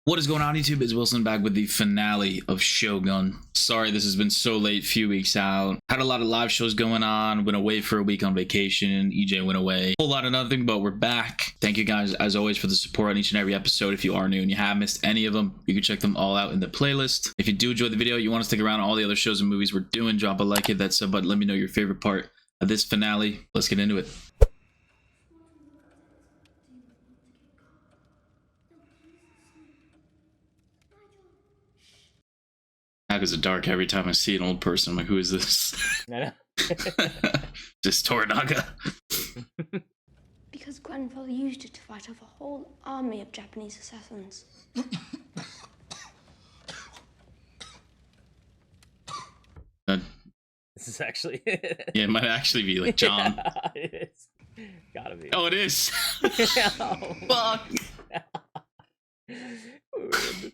What is going on, YouTube? It's Wilson back with the finale of Shogun. Sorry this has been so late, few weeks out. Had a lot of live shows going on, went away for a week on vacation, EJ went away. Whole lot of nothing, but we're back. Thank you guys, as always, for the support on each and every episode. If you are new and you have missed any of them, you can check them all out in the playlist. If you do enjoy the video, you want to stick around all the other shows and movies we're doing, drop a like, hit that sub button, let me know your favorite part of this finale. Let's get into it. How is it dark every time I see an old person? I'm like, who is this? I know. Just Toranaga. Because grandfather used it to fight off a whole army of Japanese assassins. This is actually. Yeah, it might actually be like John. Yeah, it is. Gotta be. Oh, it is. Oh, Fuck. we're in the future.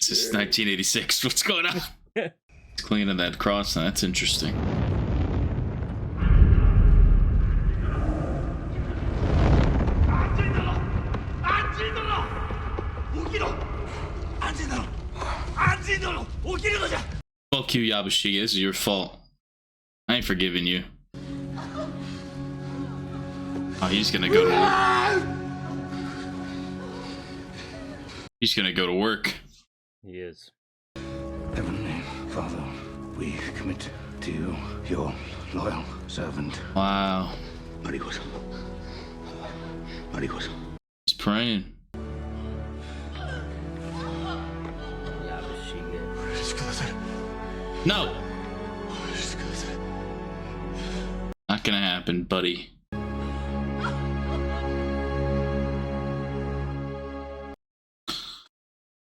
This is 1986. What's going on? It's cleaning that cross. That's interesting. Fuck you, Yabashige. This is your fault. I ain't forgiving you. Oh, he's gonna go to work. He's gonna go to work. He is. Heavenly Father, we commit to you, your loyal servant. Wow. Maricos. Maricos. He's praying. No! Not gonna happen, buddy.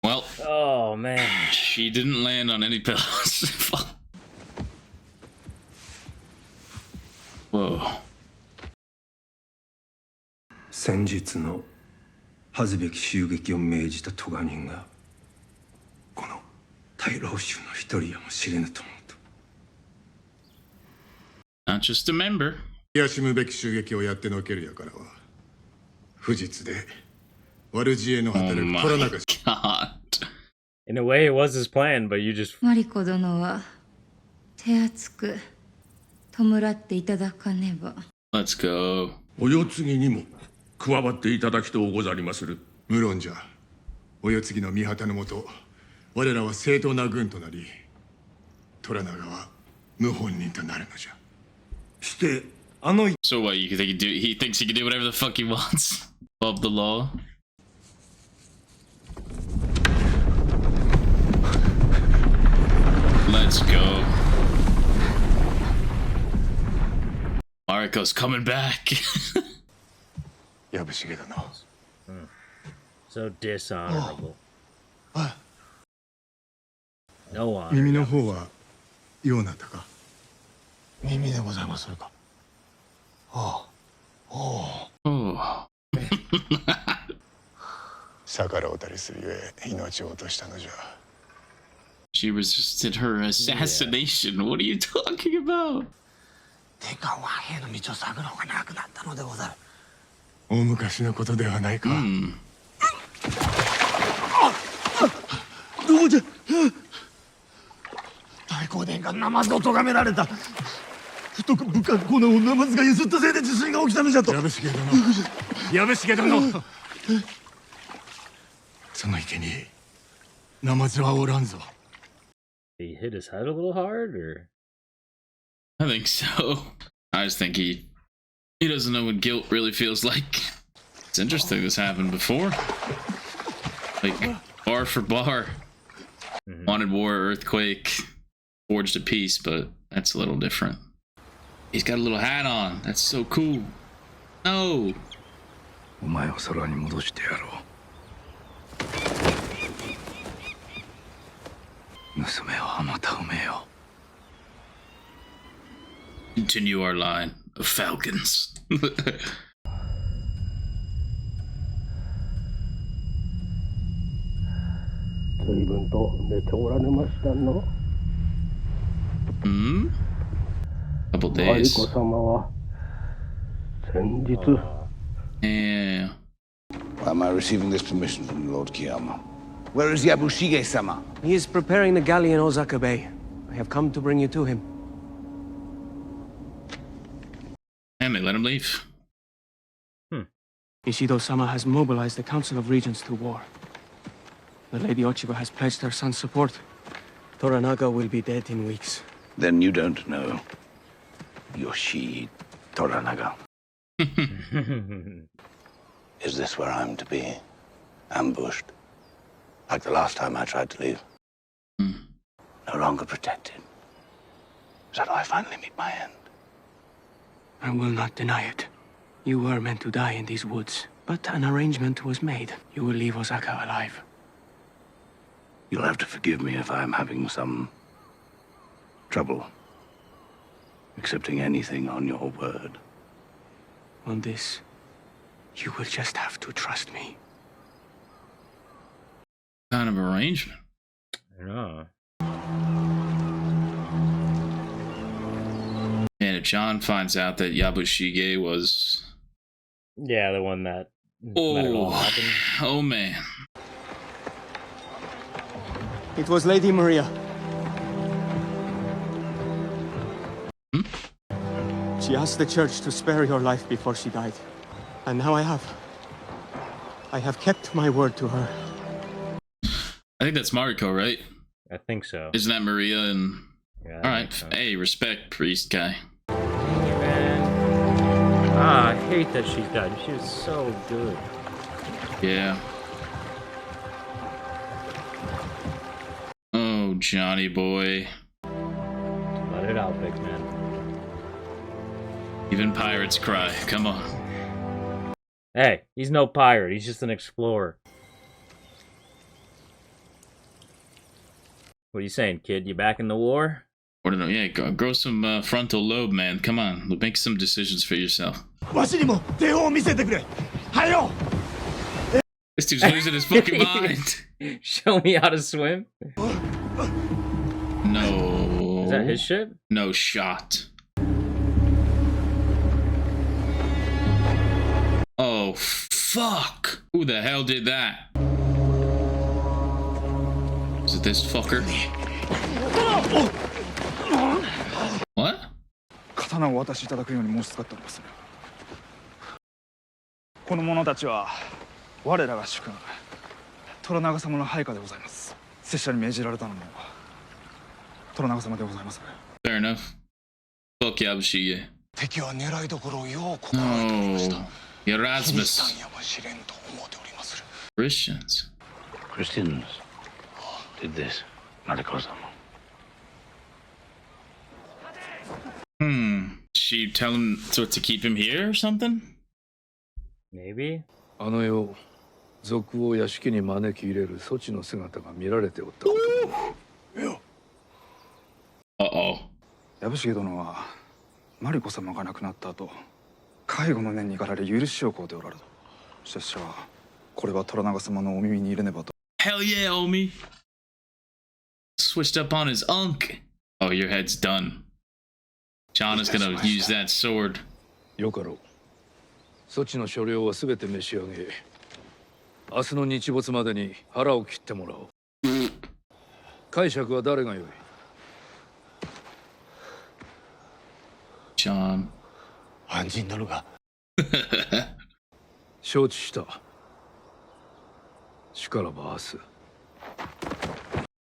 Well. Oh man. She didn't land on any pillows. Whoa. 先日の恥ずべき襲撃を命じた咎人がこの大老衆の一人やもしれぬと思うと。 Not just a member. やしむべき襲撃をやってのけるやからは不実で悪知恵の Oh 働く my 虎中 god. In a way, it was his plan, but you just. マリコ殿は手厚く弔っていただかねば。 Let's go. お世継ぎにも加わっていただきとうござりまする。無論じゃお世継ぎの御旗のもと我らは正当な軍となり虎長は謀反人となるのじゃ。してあの So what, you think he thinks he can do whatever the fuck he wants? Above the law? Let's go. Mariko's coming back. 藪重殿。 So dishonorable. No honor. 耳の方はようなったか。耳でございまするか。ああ。 Oh. 逆らうたりするゆえ命を落としたのじゃ。 She resisted her assassination. What are you talking about? 天下和平の道を探る方がなくなったのでござる。大昔のことではないか。どうじゃ。大公殿がナマズを咎められた。不可抗なナマズがゆすったせいで地震が起きたのじゃと。藪重殿。藪重殿。その池にナマズはおらんぞ。 He hit his head a little hard, or I think so. I just think he doesn't know what guilt really feels like. It's interesting this happened before. Like, bar for bar. Wanted war, earthquake, forged a peace, but that's a little different. He's got a little hat on. That's so cool. No. お前を空に戻してやろう。娘をあまた埋めよう。 Continue our line of falcons. 随分と寝ておられましたの。Hmm? Couple マリ days. コ様は先日。 Yeah. Why am I receiving this permission from Lord Kiyama? Where is Yabushige-sama? He is preparing the galley in Osaka Bay. I have come to bring you to him. And they let him leave. Ishido-sama has mobilized the Council of Regents to war. The Lady Ochiba has pledged her son's support. Toranaga will be dead in weeks. Then you don't know Yoshi Toranaga. Is this where I'm to be? Ambushed? Like the last time I tried to leave? No longer protected? Is that how I finally meet my end? I will not deny it. You were meant to die in these woods, but an arrangement was made. You will leave Osaka alive. You'll have to forgive me if I'm having some trouble accepting anything on your word. On this, you will just have to trust me. Kind of arrangement. Yeah. And if John finds out that Yabushige was... Yeah, the one that let it all happen. Oh man. It was Lady Maria. She asked the church to spare your life before she died. And now I have. I have kept my word to her. I think that's Mariko, right? I think so. Isn't that Maria? And Yeah, all right, hey, respect, priest guy. Ah, I hate that she's died. She was so good. Yeah. Oh, Johnny boy. Let it out, big man. Even pirates cry. Come on. Hey, he's no pirate. He's just an explorer. What are you saying, kid? You back in the war? I don't know. Yeah, grow some frontal lobe, man. Come on, make some decisions for yourself. わしにも手を見せてくれ。はよ。 This dude's losing his fucking mind. Show me how to swim. No. Is that his ship? No shot. Oh, fuck. Who the hell did that? Is it this fucker? What? 刀をお渡しいただくように申し付かっております。この者たちは我らが主君虎長様の配下でございます。拙者に命じられたのも虎長様でございます。 Fair enough. Fuck Yabushige. 敵は狙いどころをよう心得ておりました。 Erasmus. やもしれんと思っております。 Christians. Christians did this. Mariko-sama. She tell him to keep him here or something? Maybe. あの世賊を屋敷に招き入れる措置の姿が見られておったこと。よ。Uh-oh. 藪重殿はマリコ様が亡くなった後、介護の念に駆られ許しを請うておられた。拙者はこれは虎長様のお耳に入れねばと。 Hell yeah, Omi. Switched up on his unk. Oh, your head's done. John is gonna use that sword. よかろう。措置の所領はすべて召し上げ、明日の日没までに腹を切ってもらおう。解釈は誰がよい？ John. 暗人なのか。承知した。しからば明日。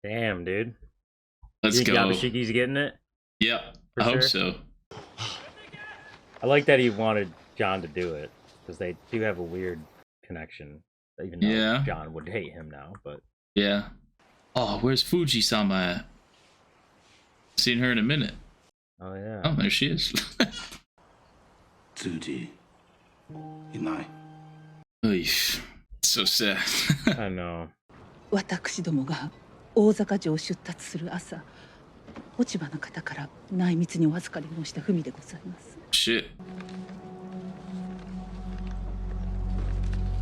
Damn, dude. Let's You think go. Yabushiki's getting it? Yep, For I hope sure. so. I like that he wanted John to do it because they do have a weird connection. Even though Yeah. John would hate him now, but Yeah. Oh, where's Fuji-sama at? Seen her in a minute. oh yeah. Oh, there she is. Tsujiいない。 Oy, so sad. I know. 私どもが大坂城を出立する朝、落ち葉の方から内密にお預かり申した文でございます。 Shit.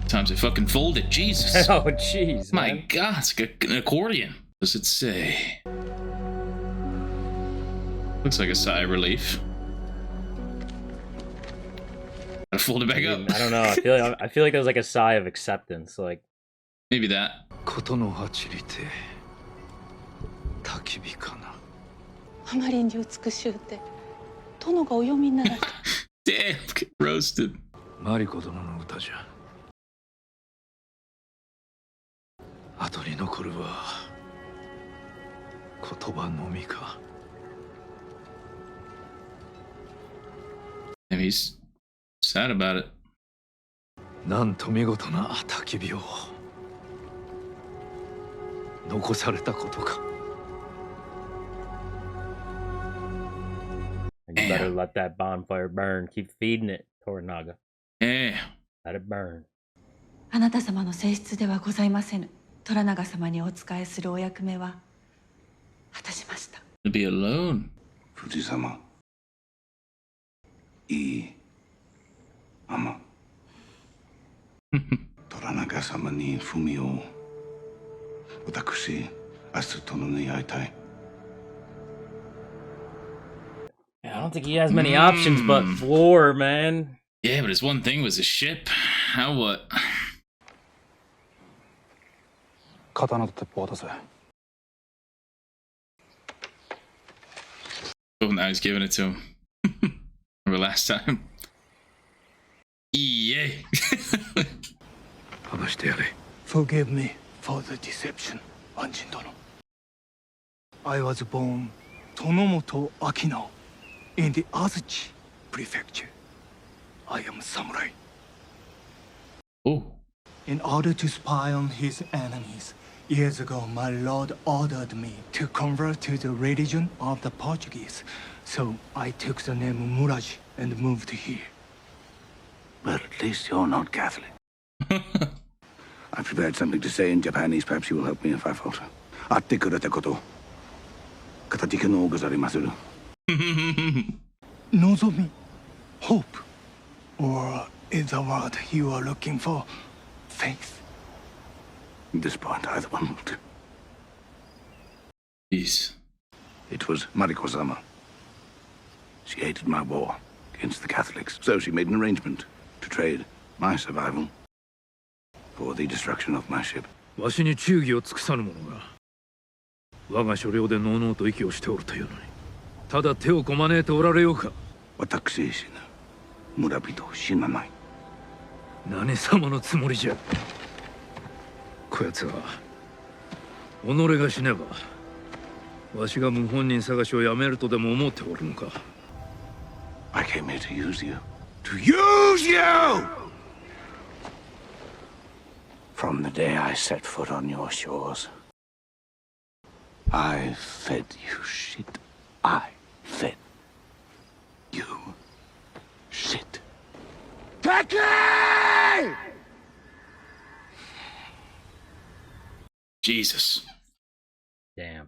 Times I fucking fold it. Jesus. Oh jeez. My man. God, it's like an accordion. What does it say? Looks like a sigh of relief. Gotta fold it back up. I don't know. I feel like that was like a sigh of acceptance. Like Maybe that. ことの八里て焚き火かな。あまりに美しゅうて殿がお読みになられた。Damn, get roasted. マリコ殿の歌じゃ。後に残るは言葉のみか。And he's sad about it. なんと見事な焚き火を残されたことか。You better let that bonfire burn. Keep feeding it, Toranaga. Yeah. Let it burn. あなた様の正室ではございませぬ。虎長様にお仕えするお役目は果たしました。To be alone. 藤様。いい。甘。虎長様に文を。私、明日殿に会いたい。I don't think he has many options but war, man. Yeah, but his one thing was a ship. How what? 刀と鉄砲を渡せ。Oh, now he's giving it to him. Remember last time? Yeah. 話してやれ。Forgive me for the deception, 安心殿。I was born 殿本明直 in the Azuchi prefecture. I am samurai. Oh. In order to spy on his enemies, years ago my lord ordered me to convert to the religion of the Portuguese. So I took the name Muraji and moved here. Well, at least you're not Catholic. I've prepared something to say in Japanese. Perhaps you will help me if I falter. 会ってくれたこと。片手のござりまする。Nozomi, hope, or is the word you are looking for faith? At this point, either one will do. Jeez. It was Mariko-sama. She hated my war against the Catholics, so she made an arrangement to trade my survival for the destruction of my ship. わしに忠義を尽くさぬ者が我が所領でのうのうと息をしておるというのに、ただ手をこまねえておられようか。私自身村人を死なない。何様のつもりじゃ。こやつは己が死ねばわしが謀反人探しをやめるとでも思っておるのか。 I came here to use you. To use you! From the day I set foot on your shores, I fed you shit. I fed you shit. Becky! Jesus. Damn.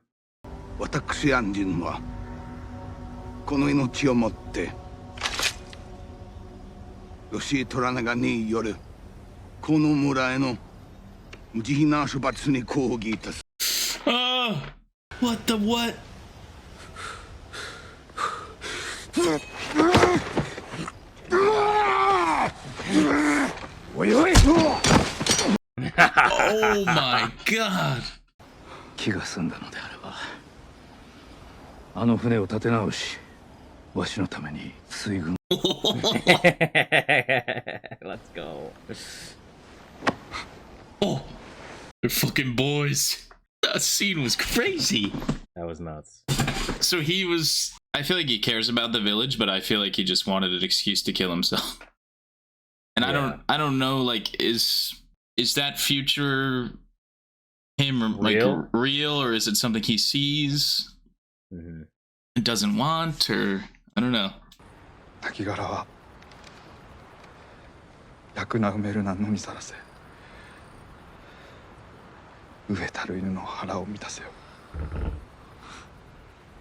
私安人はこの命をもって吉井虎長によるこの村への無慈悲な処罰に抗議いたす。Oh, what the what? Oh my god. 気が済んだのであればあの船を立て直しわしのために水軍 Let's go. Oh, they're fucking boys. That scene was crazy. That was nuts. So he was, I feel like he cares about the village, but I feel like he just wanted an excuse to kill himself. And Yeah. I don't know, like, is that future him like Real? real, or is it something he sees and doesn't want, or I don't know. 亡骸は楽な埋めるなのみさらせ飢えたる犬の腹を満たせよ。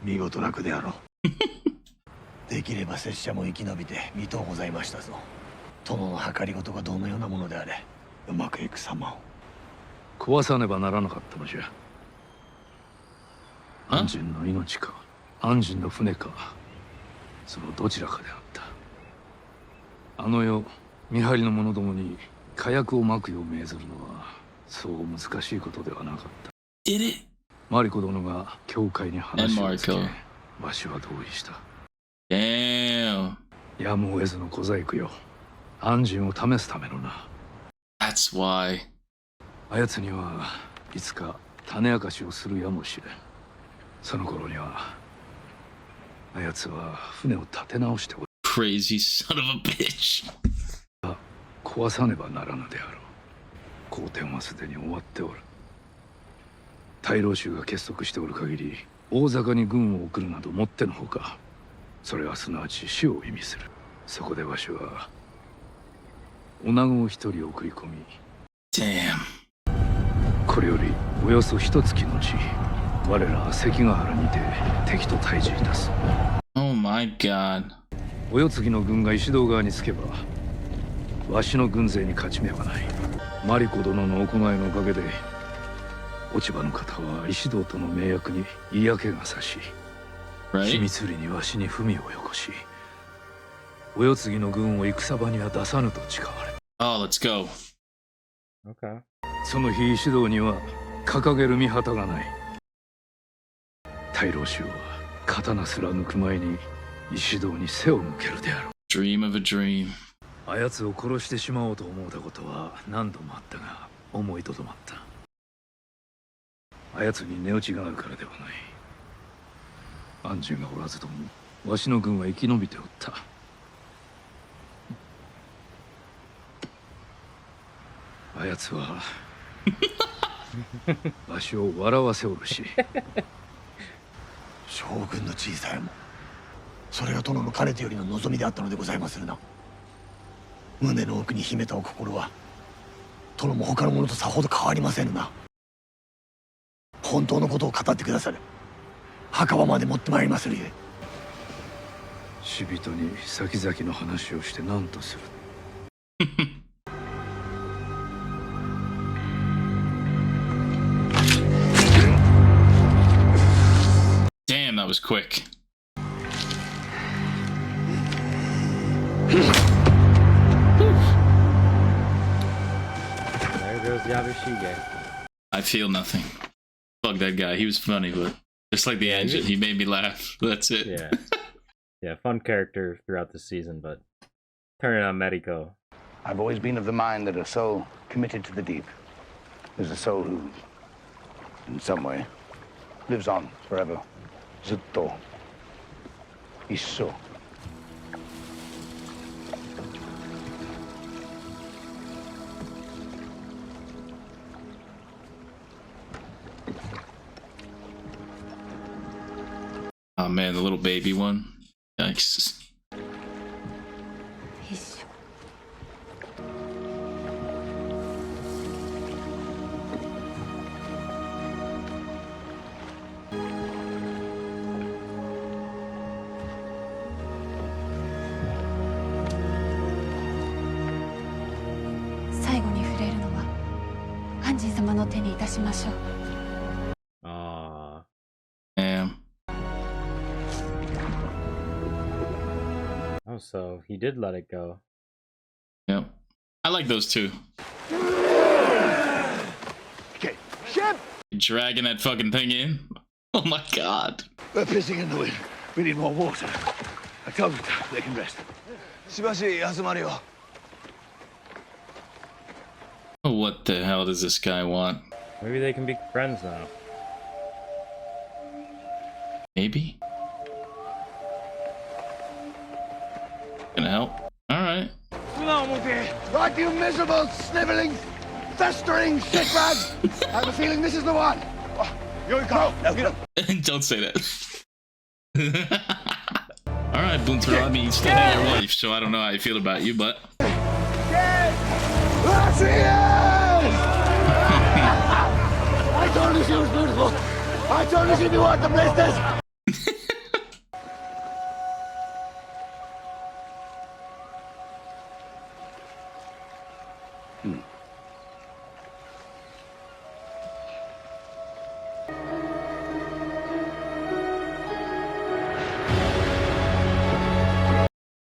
見事楽であろう。できれば拙者も生き延びて見とうございましたぞ。殿の計りごとがどのようなものであれ、うまくいく様を。壊さねばならなかったのじゃ。安心の命か安心の船か、そのどちらかであった。あの世見張りの者どもに火薬を撒くよう命ずるのはそう難しいことではなかった。 Did it? マリコ殿が教会に話をつけ、 And わしは同意した。 Damn. やむを得ずの小細工よ。安心を試すためのな。 That's why. あやつにはいつか種明かしをするやもしれん。その頃にはあやつは船を立て直しておる。 Crazy son of a bitch. 壊さねばならぬであろう。好天はすでに終わっておる。大老衆が結束しておる限り、大坂に軍を送るなどもってのほか。それはすなわち死を意味する。そこでわしは女子を一人送り込み、 Damn. これよりおよそ一月のち、我らは関ヶ原にて敵と対峙いたす。 Oh my god. お世継ぎの軍が石堂側につけば、わしの軍勢に勝ち目はない。マリコ殿の行いのおかげで、落ち葉の方は石堂との盟約に嫌気がさし、秘密裏にわしに文をよこし、お世継ぎの軍を戦場には出さぬと誓われ。 Oh, let's go. Okay. その日石堂には掲げる御旗がない。大老衆は刀すら抜く前に石堂に背を向けるであろう。 Dream of a dream. あやつを殺してしまおうと思うたことは何度もあったが、思いとどまった。あやつに値打ちがあるからではない。安心がおらずともわしの軍は生き延びておった。あやつはわしを笑わせおるし。将軍の小さいもん、それが殿のかねてよりの望みであったのでございまするな。胸の奥に秘めたお心は殿も他の者とさほど変わりませぬな。本当のことを語ってくださる。墓場まで持ってまいりまするゆえ。死人に先々の話をして何とする。Damn, that was quick. There goes Yabushige. I feel nothing. Fuck that guy. He was funny, but just like the engine, he made me laugh. That's it. Yeah. Yeah, fun character throughout the season, but turning on Medico. I've always been of the mind that a soul committed to the deep is a soul who, in some way, lives on forever. Zutto. Isso. Oh man, the little baby one. Yikes. 一緒。最後に触れるのは安心様の手にいたしましょう。 Damn. Oh, so he did let it go. Yep. I like those two. Okay, ship! Dragging that fucking thing in. Oh my god. We're pissing in the wind. We need more water. I tell them they can rest. しばし休まれよ。 What the hell does this guy want? Maybe they can be friends now. Maybe? Gonna help? Alright. Right, you miserable, sniveling, festering shitbags! I have a feeling this is the one. Don't say that. Alright, Bunter, I mean, still not your wife, so I don't know how I feel about you, but... That's it! I told you she was beautiful. I told you she knew what the place is.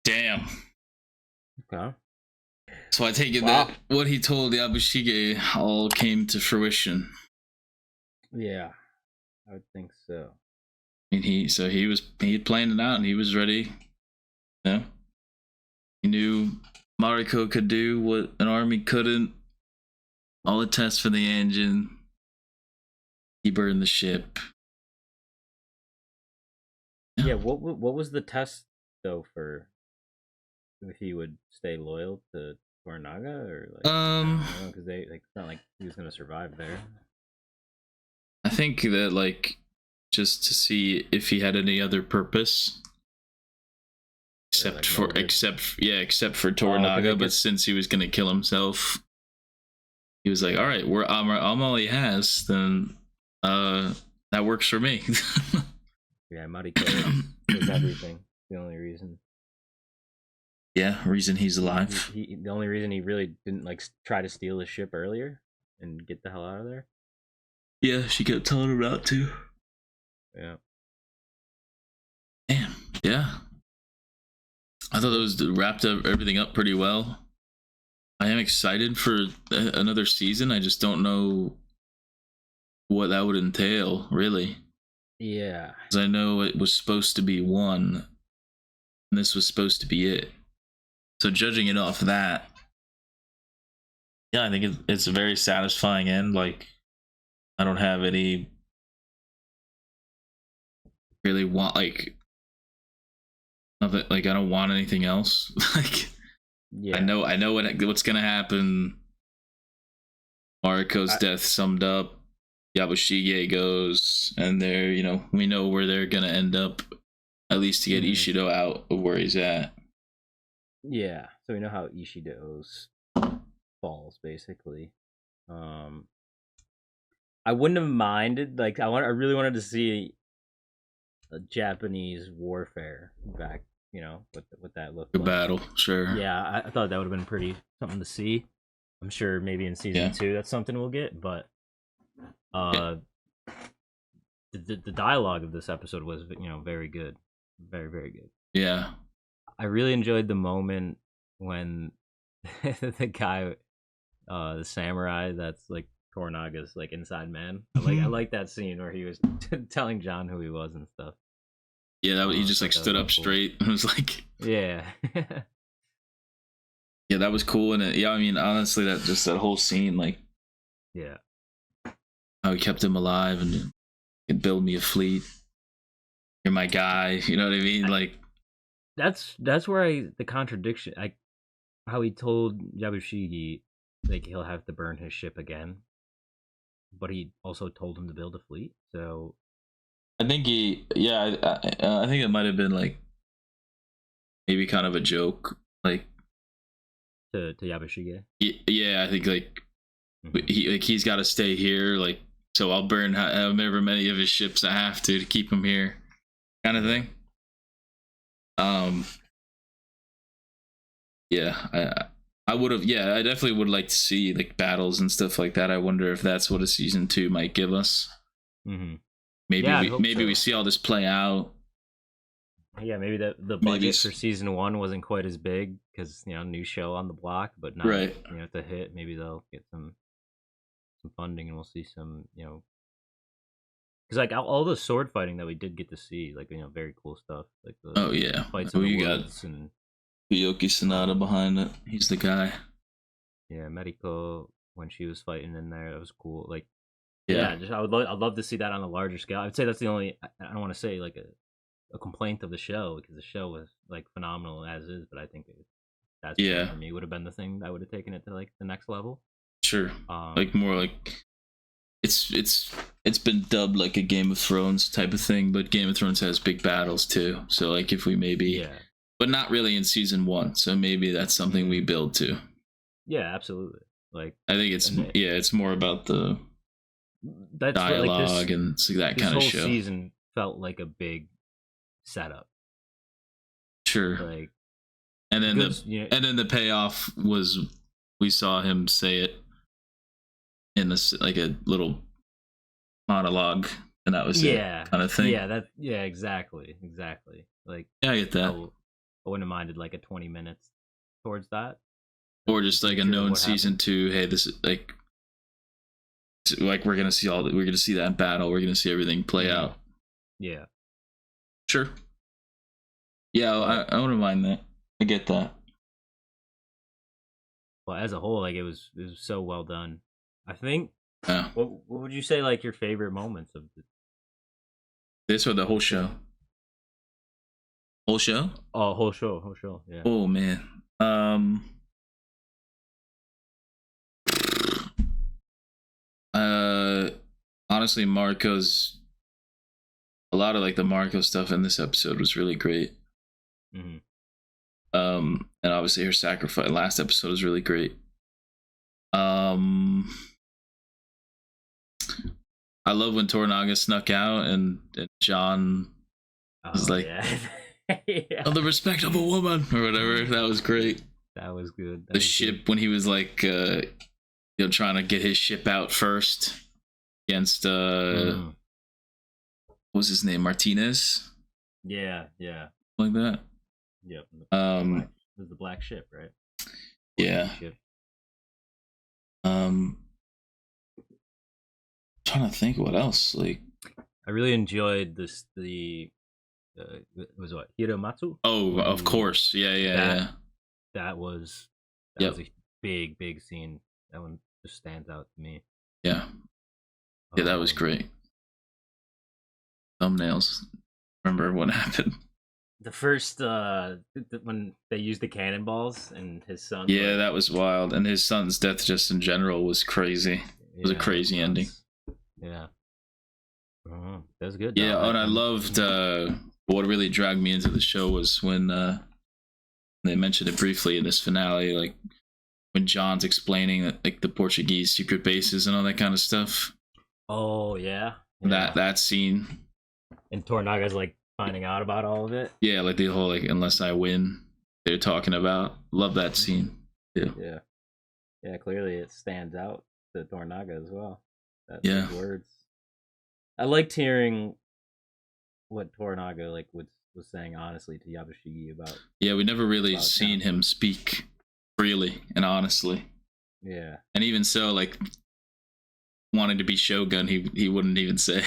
Damn. Okay. So I take it that what he told Yabushige all came to fruition. Yeah, I would think so. And he had planned it out and he was ready. You know? He knew Mariko could do what an army couldn't. All the tests for the engine. He burned the ship. Yeah, what was the test though for if he would stay loyal to Toranaga or like because they like it's not like he was gonna survive there. I think that like just to see if he had any other purpose except for Toranaga, but since he was gonna kill himself, he was like, all right, I'm all he has, then that works for me. Yeah, Mariko is everything. The only reason. Yeah, reason he's alive. The only reason he really didn't like try to steal the ship earlier and get the hell out of there. Yeah, she kept telling him not to. Yeah. Damn. Yeah. I thought that was wrapped up everything up pretty well. I am excited for another season. I just don't know what that would entail, really. Yeah. Because I know it was supposed to be one, and this was supposed to be it. So judging it off that, yeah, I think it's a very satisfying end. Like, I don't have any really want like nothing. Like, I don't want anything else. Like, yeah, I know what's gonna happen. Mariko's death summed up. Yabushige goes, and they're, you know, we know where they're gonna end up, at least to get Ishido out of where he's at. Yeah, so we know how Ishido's falls, basically. I wouldn't have minded, like, I really wanted to see a Japanese warfare back, you know, what that looked like. A battle, sure. Yeah, I thought that would have been pretty something to see. I'm sure maybe in season 2 that's something we'll get, but the dialogue of this episode was, you know, very good. Very, very good. Yeah. I really enjoyed the moment when the guy, the samurai that's like Toranaga's like inside man. I like that scene where he was telling John who he was and stuff. Yeah, he just like stood up cool. straight and was like, yeah. Yeah, that was cool. And yeah, I mean, honestly, that whole scene, like, yeah, how he kept him alive and could build me a fleet. You're my guy. You know what I mean? Like, that's where the contradiction, how he told Yabushige like he'll have to burn his ship again, but he also told him to build a fleet. So I think I think it might have been like maybe kind of a joke, like to Yabushige. Yeah, I think like he's got to stay here, like, so I'll burn however many of his ships I have to keep him here, kind of thing. Yeah, I would have. Yeah, I definitely would like to see like battles and stuff like that. I wonder if that's what a season 2 might give us. Mm-hmm. Maybe we see all this play out. Yeah, maybe the budget for season 1 wasn't quite as big because, you know, new show on the block, but now, right, you know, to hit, maybe they'll get some funding and we'll see some, you know, because like all the sword fighting that we did get to see, like, you know, very cool stuff, like the fights in the woods and Yoki Sanada behind it. He's the guy. Yeah, Mariko when she was fighting in there, that was cool. Like, yeah, I'd love to see that on a larger scale. I would say that's the only, I don't want to say like a complaint of the show, because the show was like phenomenal as is, but I think that's for me would have been the thing that would have taken it to like the next level. Sure. Like more like it's been dubbed like a Game of Thrones type of thing, but Game of Thrones has big battles too. So like if we maybe but not really in season 1, so maybe that's something we build to. Yeah, absolutely. Like I think it's more about the dialogue and it's that kind of show. This whole season felt like a big setup. Sure. Like, and then the payoff was we saw him say it in this like a little monologue, and that was it kind of thing. Yeah, exactly. Like, yeah, I get that. I wouldn't have minded like a 20 minutes towards that. or just like a known season 2. Hey, this is like we're gonna see that battle. We're gonna see everything play out. Yeah. Sure. Yeah, I wouldn't mind that. I get that. Well, as a whole, like it was so well done. I think. Yeah. What would you say like your favorite moments of this or the whole show? Whole show? Oh, whole show. Yeah. Oh man. Honestly, a lot of like the Marco stuff in this episode was really great. Mm-hmm. And obviously her sacrifice last episode was really great. I love when Toranaga snuck out and John was like, yeah. "Oh, the respect of a woman" or whatever. That was great. That was good. The ship when he was like, trying to get his ship out first against what was his name, Martinez? Yeah. Like that. Yep. It was the black ship, right? Yeah. Ship. Trying to think what else. Like, I really enjoyed the was what Hiramatsu? Oh, of course. Yeah. That was a big scene. That one just stands out to me. Yeah. Yeah, that was great. Thumbnails. Remember what happened? The first when they used the cannonballs and his son. Yeah, that was wild. And his son's death just in general was crazy. It was a crazy ending. Yeah. That was good. Yeah, and I loved what really dragged me into the show was when they mentioned it briefly in this finale, like when John's explaining like the Portuguese secret bases and all that kind of stuff. Oh yeah. That scene. And Toranaga's like finding out about all of it. Yeah, like the whole like unless I win, they're talking about. Love that scene. Yeah. Yeah, clearly it stands out to Toranaga as well. That's his words. I liked hearing what Toranaga like was saying honestly to Yabushigi about. Yeah, we never really seen him speak freely and honestly. Yeah. And even so, like wanting to be Shogun, he wouldn't even say.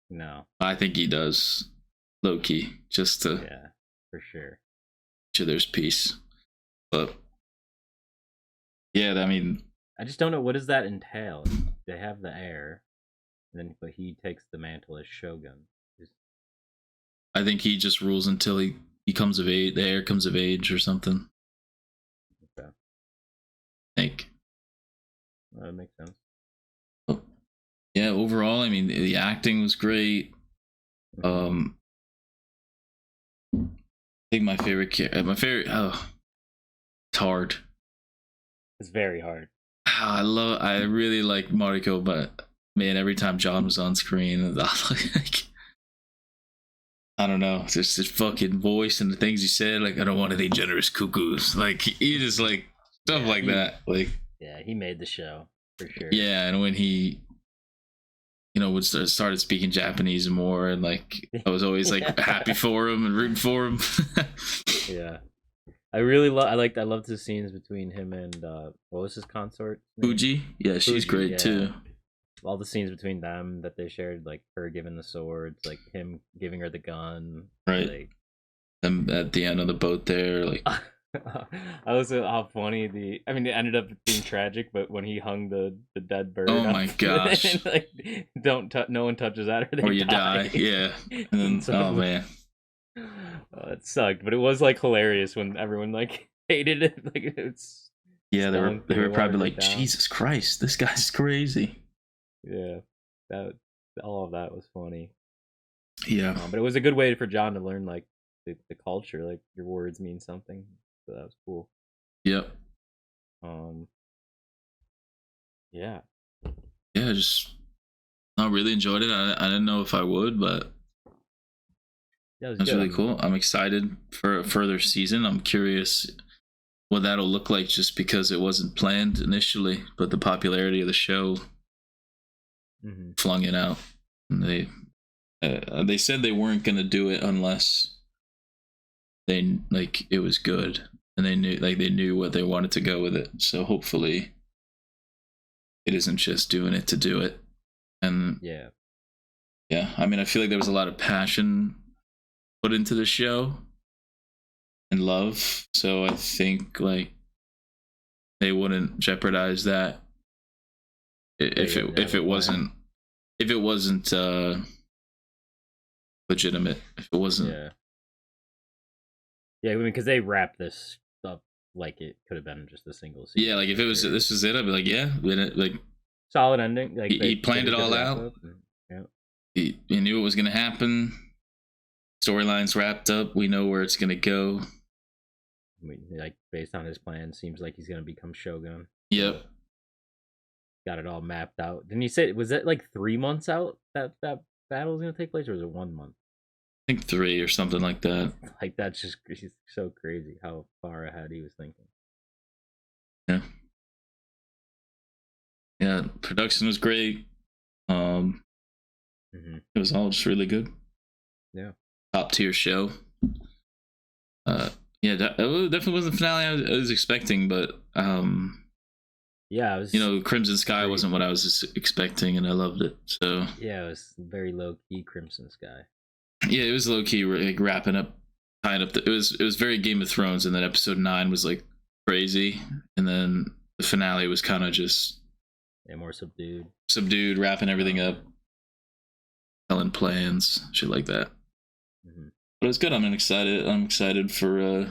No. I think he does, low key, just to for sure. Each other's peace. But yeah, I mean, I just don't know, what does that entail? They have the heir, but he takes the mantle as Shogun. I think he just rules until he comes of age. The heir comes of age or something. Okay. I think. That makes sense. Yeah, overall, I mean, the acting was great. I think my favorite, it's hard. It's very hard. I really like Mariko, but man, every time John was on screen, like, I don't know, just his fucking voice and the things he said, like, I don't want any generous cuckoos. Like, he just like stuff like that. Like, yeah, he made the show for sure. Yeah, and when he, started speaking Japanese more, and like I was always like happy for him and rooting for him. Yeah, I really I loved the scenes between him and what was his consort? Fuji. Yeah, she's great too. All the scenes between them that they shared, like her giving the swords, like him giving her the gun, right? Like, them at the end of the boat there, like. I was how funny it ended up being tragic, but when he hung the dead bird. Oh my gosh! And, like, no one touches that or you die. Yeah. And then, oh man. It sucked, but it was like hilarious when everyone like hated it. Like it's. Yeah, they were probably like, Jesus Christ, this guy's crazy. Yeah, all of that was funny. Yeah, but it was a good way for John to learn like the culture. Like your words mean something. So that was cool. Yep. Yeah. Yeah, I really enjoyed it. I didn't know if I would, but that was really cool. I'm excited for a further season. I'm curious what that'll look like, just because it wasn't planned initially, but the popularity of the show flung it out. And they said they weren't gonna do it unless it was good. and they knew what they wanted to go with it. So hopefully, it isn't just doing it to do it. And Yeah. I mean, I feel like there was a lot of passion put into the show and love. So I think like they wouldn't jeopardize that if it wasn't legitimate. If it wasn't, yeah. I mean, because they wrapped this up like it could have been just a single season. Yeah, like if this was it, I'd be like, yeah, like solid ending. Like he planned it all out. He knew it was gonna happen. Storylines wrapped up. We know where it's gonna go. I mean, like based on his plan, seems like he's gonna become Shogun. Yep. Got it all mapped out. Didn't he say, was that like 3 months out that battle was gonna take place, or was it 1 month? I think 3 or something like that. Like that's just so crazy how far ahead he was thinking. Yeah. Yeah, production was great. It was all just really good. Yeah. Top tier show. Yeah, it definitely wasn't the finale I was expecting, but yeah, it was, Crimson Sky wasn't what I was expecting, and I loved it. So yeah, it was very low key Crimson Sky. Yeah, it was low key, like wrapping up, tying up. It was very Game of Thrones, and then episode 9 was like crazy, and then the finale was kind of just more subdued. Wrapping everything up, telling plans, shit like that. But it's good. I'm excited for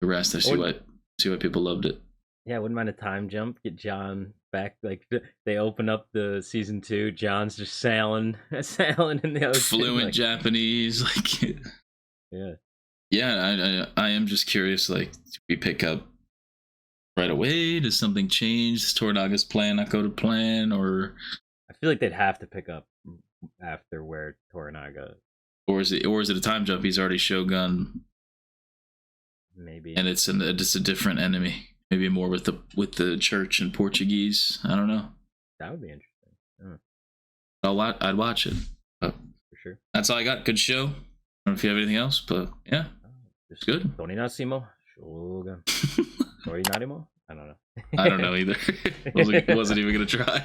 the rest. I see why people loved it. Yeah, I wouldn't mind a time jump. Get John back. Like they open up the season 2. John's just sailing in the ocean. Fluent Japanese, like. Yeah. I am just curious. Like, do we pick up right away? Does something change? Does Toranaga's plan not go to plan? Or I feel like they'd have to pick up after where Toranaga. Or is it a time jump? He's already Shogun. Maybe. And it's a different enemy. Maybe more with the church and Portuguese. I don't know. That would be interesting. I'd watch it. But for sure. That's all I got. Good show. I don't know if you have anything else, but yeah, it's good. Toninasimo Shogun. Torinarimo? I don't know. I don't know either. Wasn't even gonna try.